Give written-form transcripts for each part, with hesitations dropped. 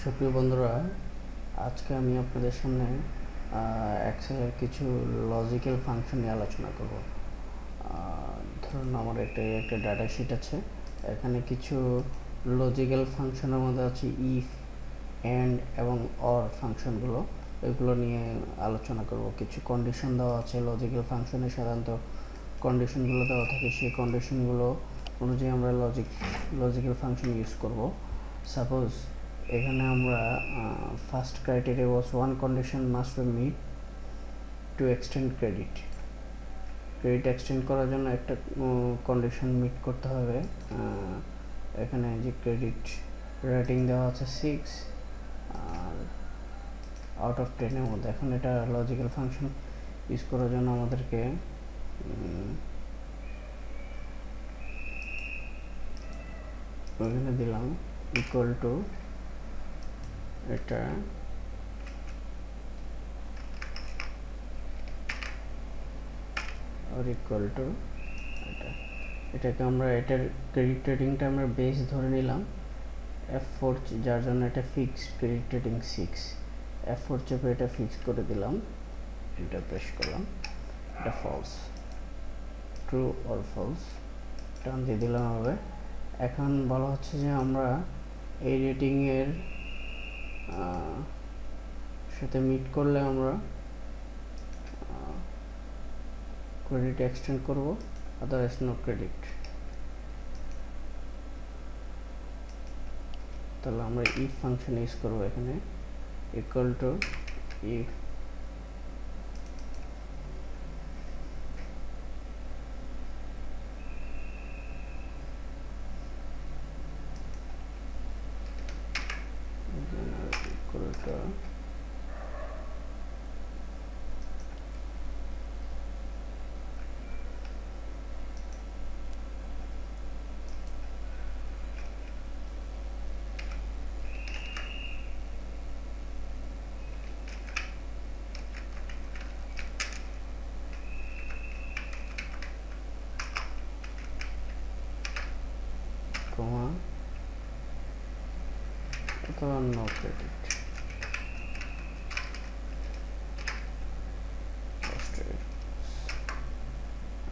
সুপ্রিয় বন্ধুরা, আজকে আমি আপনাদের সামনে এক্সেলের কিছু লজিক্যাল ফাংশন নিয়ে আলোচনা করব। ধরুন আমার একটা ডাটা শিট আছে, এখানে কিছু লজিক্যাল ফাংশনের মধ্যে আছে ইফ, অ্যান্ড এবং অর ফাংশনগুলো, এগুলো নিয়ে আলোচনা করব। কিছু কন্ডিশন দেওয়া আছে লজিক্যাল ফাংশনে, সাধারণত কন্ডিশনগুলো দেওয়া থাকে, সেই কন্ডিশনগুলো অনুযায়ী আমরা লজিক্যাল ফাংশন ইউজ করব। সাপোজ এখানে আমরা first criteria was one condition must be met to extend credit extend করার জন্য একটা কন্ডিশন মিট করতে হবে। এখানে যে ক্রেডিট রেটিং দেওয়া আছে 6 আর আউট অফ 10 এর মধ্যে। এখন এটা লজিক্যাল ফাংশন ইউজ করার জন্য আমাদেরকে ওখানে দিলাম ইকুয়াল টু এটা আর ইকুয়াল টু এটাকে আমরা এটার ক্রেডিট রেটিংটা আমরা বেস ধরে নিলাম F4, যার জন্য এটা ফিক্সড ক্রেডিট রেটিং 6। F4 চেপে এটা ফিক্স করে দিলাম, এটা প্রেস করলাম, এটা false, true or false turn দিয়ে দিলাম হবে। এখন বলা হচ্ছে যে আমরা এই রেটিংয়ের সাথে মিট করলে আমরা ক্রেডিট এক্সটেন্ড করব, আদারওয়াইজ নো ক্রেডিট। তাহলে আমরা ইফ ফাংশন ইউজ করব এখানে, equal to if equal to comma অথবা নো ক্রেডিট।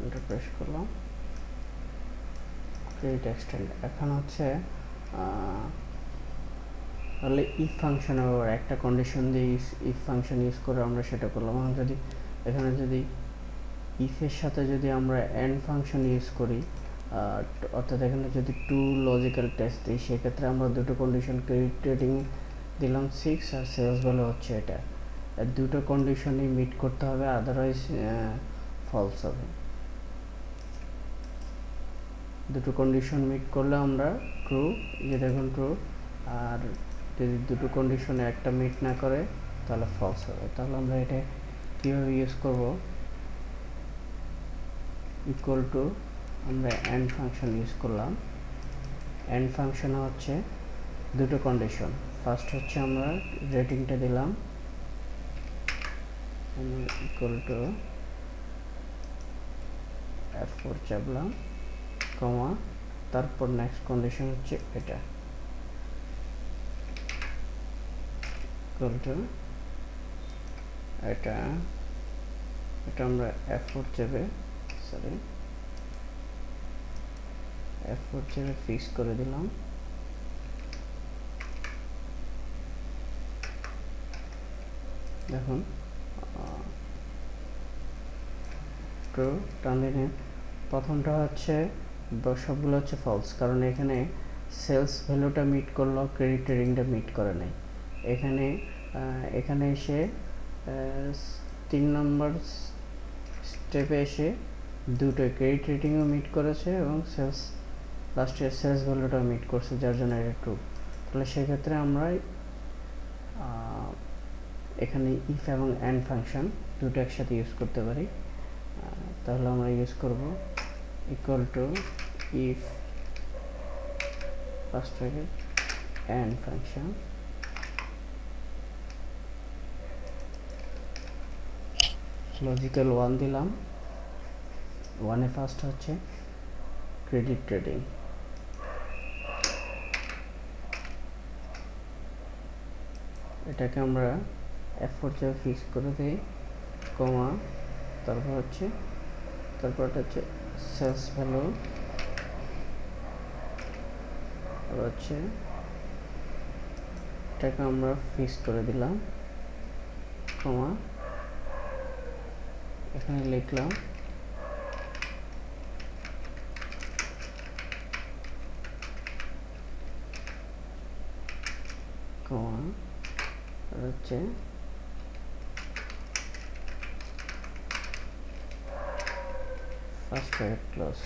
এন্টার প্রেস করলাম, ক্রেডিট এক্সটেন্ড। এখন হচ্ছে তাহলে ইফ ফাংশনের একটা কন্ডিশন দিয়ে ইফ ফাংশন ইউজ করে আমরা সেটা করলাম। যদি এখানে যদি ইফের সাথে যদি আমরা এন্ড ফাংশন ইউজ করি, অর্থাৎ এখানে যদি টু লজিক্যাল টেস্ট দিই, সেক্ষেত্রে আমরা দুটো কন্ডিশন ক্রেডিট রেটিং দিলাম 6 আর সেলস ভ্যালু হচ্ছে এটা, দুটো কন্ডিশনই মিট করতে হবে, আদারওয়াইজ ফলস হবে। দুটো কন্ডিশন মিট করলে আমরা ট্রু, যে দেখুন ট্রু, আর যদি দুটো কন্ডিশনে একটা মিট না করে তাহলে ফলস হবে। তাহলে আমরা এটা কীভাবে ইউজ করব, ইকুয়াল টু আমরা এন্ড ফাংশন ইউজ করলাম। এন্ড ফাংশনে হচ্ছে দুটো কন্ডিশন, ফার্স্ট হচ্ছে আমরা রেটিংটা দিলাম ইকুয়াল টু F4 চাপলাম, কমা, তারপর নেক্সট কন্ডিশন হচ্ছে এটা ইকুয়াল টু এটা আমরা F4 চেপে F4 চেপে ফিক্স করে দিলাম। দেখুন ট্রু টার্ন দিনে প্রথমটা হচ্ছে সবগুলো হচ্ছে ফলস, কারণ এখানে সেলস ভ্যালুটা মিট করলো, ক্রেডিট রেটিংটা মিট করে নাই। এখানে এসে 3 নম্বর স্টেপে এসে দুটো ক্রেডিট রেটিংও মিট করেছে এবং লাস্টের সেলস ভ্যালুটা মিট করছে, যার জন্য এটা ট্রু। তাহলে সেক্ষেত্রে আমরা এখানে ইফ এবং অ্যান্ড ফাংশন দুটো একসাথে ইউজ করতে পারি। তাহলে আমরা ইউজ করব equal to if first bracket and function logical 1 দিলাম, 1 ফার্স্ট হচ্ছে ক্রেডিট রেটিং, এটাকে আমরা F4 চেয়ে ফিক্স করে দিই, কমা, তারপর হচ্ছে সেলস ভ্যালু, আর হচ্ছে এটাকে আমরা ফিক্স করে দিলাম, কমা, এখানে লিখলাম কমা, আর হচ্ছে ফার্স্ট ব্র্যাকেট ক্লোজ।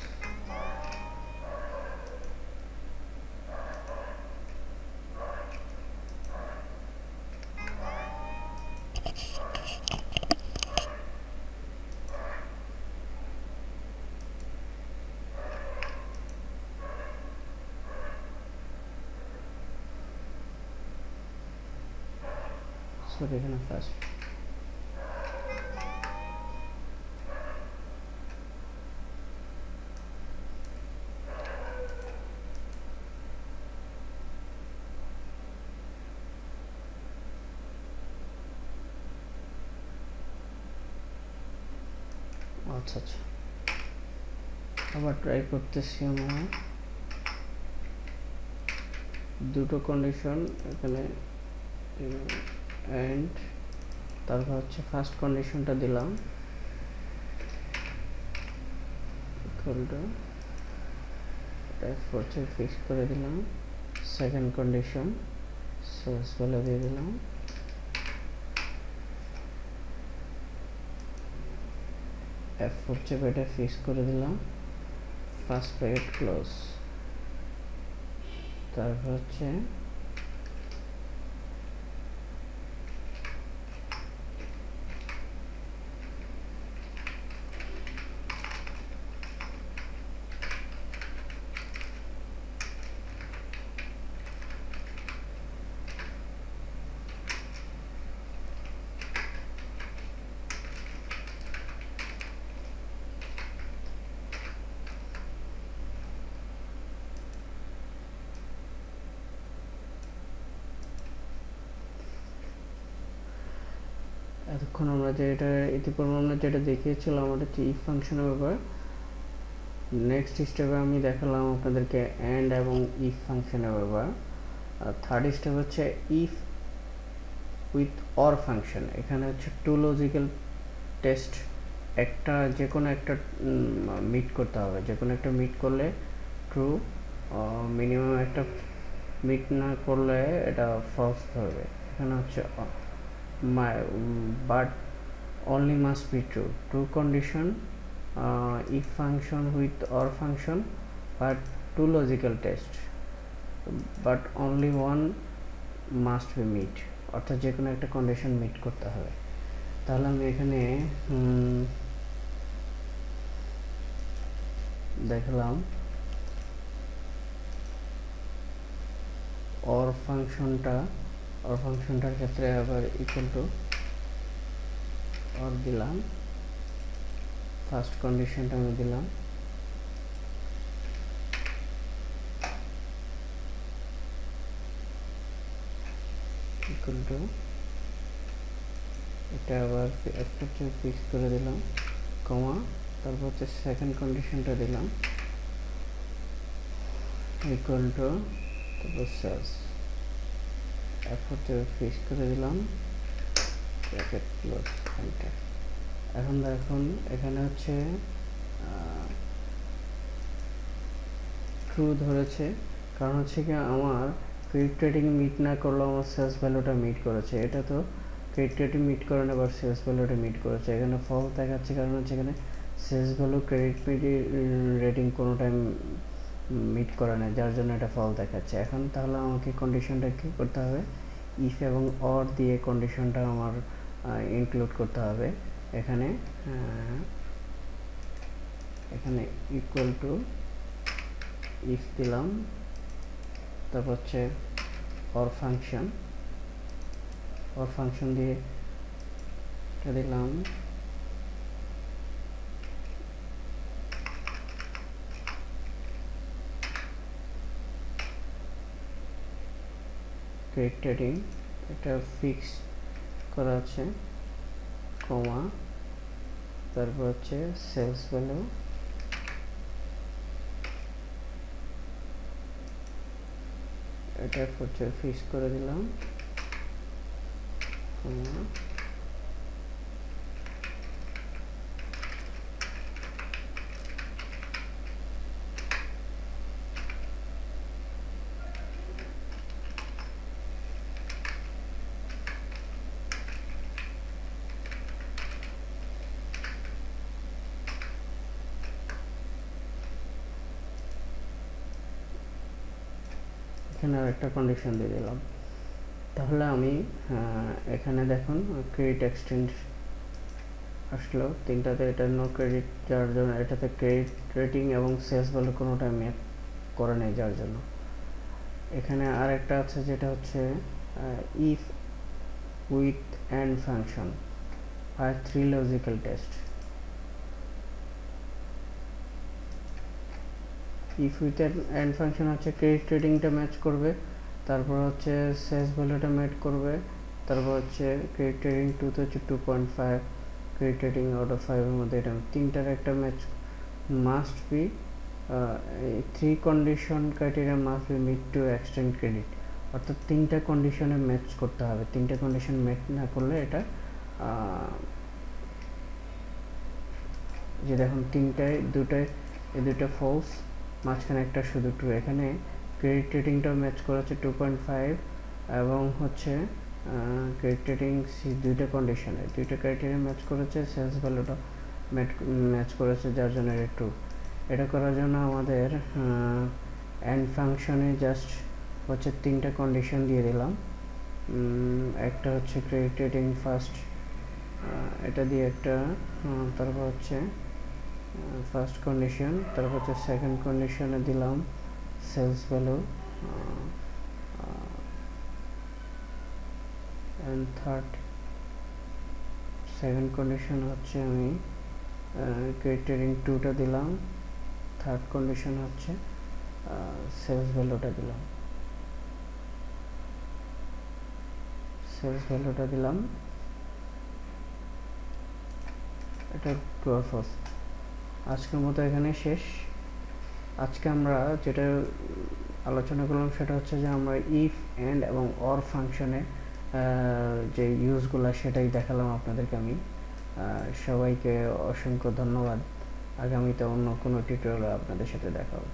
সরি, এখানে ফার্স্ট, আচ্ছা আচ্ছা, আবার ট্রাই করতেছি আমরা। দুটো কন্ডিশন এখানে, অ্যান্ড তারপর হচ্ছে ফার্স্ট কন্ডিশনটা দিলাম ইকুয়াল টু F4 চেয়ে ফিক্স করে দিলাম, সেকেন্ড কন্ডিশন সোর্স ভ্যালু দিয়ে দিলাম, F4 চেয়ে এটা ফিক্স করে দিলাম, ফার্স্ট ব্র্যাকেট ক্লোজ, তারপর হচ্ছে এতক্ষণ আমরা ইতিপূর্বে আমরা যেটা দেখিয়েছিলাম আমাদের হচ্ছে ইফ ফাংশনের ব্যাপার। নেক্সট স্টেপে আমি দেখালাম আপনাদেরকে অ্যান্ড এবং ইফ ফাংশনের ব্যাপার। আর থার্ড স্টেপ হচ্ছে ইফ উইথ অর ফাংশন। এখানে হচ্ছে টু লজিক্যাল টেস্ট, একটা যে কোনো একটা মিট করতে হবে, যে কোনো একটা মিট করলে ট্রু, মিনিমাম একটা মিট না করলে এটা ফলস ধরবে। এখানে হচ্ছে but only must be true, true condition, if function with or function, but two logical test, but only one must be meet, অর্থাৎ যে কোনো একটা কন্ডিশন মিট করতে হবে। তাহলে আমি এখানে দেখলাম অর ফাংশনটার ক্ষেত্রে আবার ইকুয়াল টু অর দিলাম, ফার্স্ট কন্ডিশনটা আমি দিলাম, ইকুয়াল টু, এটা আবার ফিক্স করে দিলাম, কমা, তারপর হচ্ছে সেকেন্ড কন্ডিশনটা দিলাম ইকুয়াল টু, তারপর সেলস, ফিক্স করে দিলাম, ব্র্যাকেট ক্লোজ, এন্টার। এখন এখানে হচ্ছে ট্রু ধরেছে, কারণ হচ্ছে কি আমার ক্রেডিট রেটিং মিট না করলেও আমার সেলস ভ্যালুটা মিট করেছে। এটা তো ক্রেডিট রেটিং মিট করে না, আবার সেলস ভ্যালুটা মিট করেছে। এখানে ফলস দেখাচ্ছে, কারণ হচ্ছে এখানে সেলস ভ্যালু ক্রেডিট রেটিং কোনো টাইম মিট করে না, যার জন্য এটা ফল দেখাচ্ছে। এখন তাহলে আমাকে কন্ডিশনটা কী করতে হবে, ইফ এবং অর দিয়ে কন্ডিশনটা আমার ইনক্লুড করতে হবে। এখানে ইকুয়াল টু ইফ দিলাম, তারপর হচ্ছে অর ফাংশন দিয়ে দিলাম ক্রেডিট রেটিং এটা ফিক্স করা আছে, কমা, তারপর হচ্ছে সেলস ভ্যালু, এটা হচ্ছে ফিক্স করে দিলাম, কমা, এখানে আরেকটা কন্ডিশন দিয়ে দিলাম। তাহলে আমি এখানে দেখুন ক্রেডিট এক্সচেঞ্জ আসলো তিনটাতে, এটা নো ক্রেডিট, যার জন্য এটাতে ক্রেডিট রেটিং এবং সেলস ভ্যালু কোনোটা ম্যাপ করে নেই, যার জন্য। এখানে আর একটা আছে যেটা হচ্ছে ইফ উইথ অ্যান্ড ফাংশন আর 3 logical test. If with and function হচ্ছে ক্রেডিট রেটিংটা ম্যাচ করবে, তারপর হচ্ছে সেলস ভ্যালুটা ম্যাচ করবে, তারপর হচ্ছে ক্রেডিট রেটিং 2 হচ্ছে 2.5, ক্রেডিট রেটিং আউট অফ 5 এর মধ্যে এটা তিনটার একটা ম্যাচ মাস্ট বি, এই 3 condition criteria must be met to extend credit, অর্থাৎ তিনটা কন্ডিশনে ম্যাচ করতে হবে। তিনটা কন্ডিশন ম্যাচ না করলে এটা যে দেখুন তিনটায় এই দুটো ফলস, মাঝখানে একটা শুধু ট্রু। এখানে ক্রেডিট রেটিংটাও ম্যাচ করেছে 2.5 এবং হচ্ছে ক্রেডিট রেটিং দুইটা কন্ডিশনে দুইটা ক্রাইটেরিয়া ম্যাচ করেছে, সেলস ভ্যালুটা ম্যাচ করেছে, যার জন্য এটা ট্রু। এটা করার জন্য আমাদের অ্যান্ড ফাংশনে জাস্ট হচ্ছে তিনটা কন্ডিশন দিয়ে দিলাম। একটা হচ্ছে ক্রেডিট রেটিং ফার্স্ট, এটা দিয়ে একটা, তারপর হচ্ছে ফার্স্ট কন্ডিশন, তারপর হচ্ছে সেকেন্ড কন্ডিশনে দিলাম sales value, and third second condition হচ্ছে আমি ক্রেডিট রেটিং 2টা দিলাম, থার্ড কন্ডিশন হচ্ছে সেলস ভ্যালুটা দিলাম, এটা ট্রু আর ফলস। আজকের মতো এখানে শেষ। আজকে আমরা যেটা আলোচনা করলাম সেটা হচ্ছে যে আমরা ইফ, অ্যান্ড এবং অর ফাংশনে যে ইউজগুলো সেটাই দেখালাম আপনাদেরকে আমি। সবাইকে অসংখ্য ধন্যবাদ। আগামীতে অন্য কোনো টিউটোরিয়ালে আপনাদের সাথে দেখা হবে।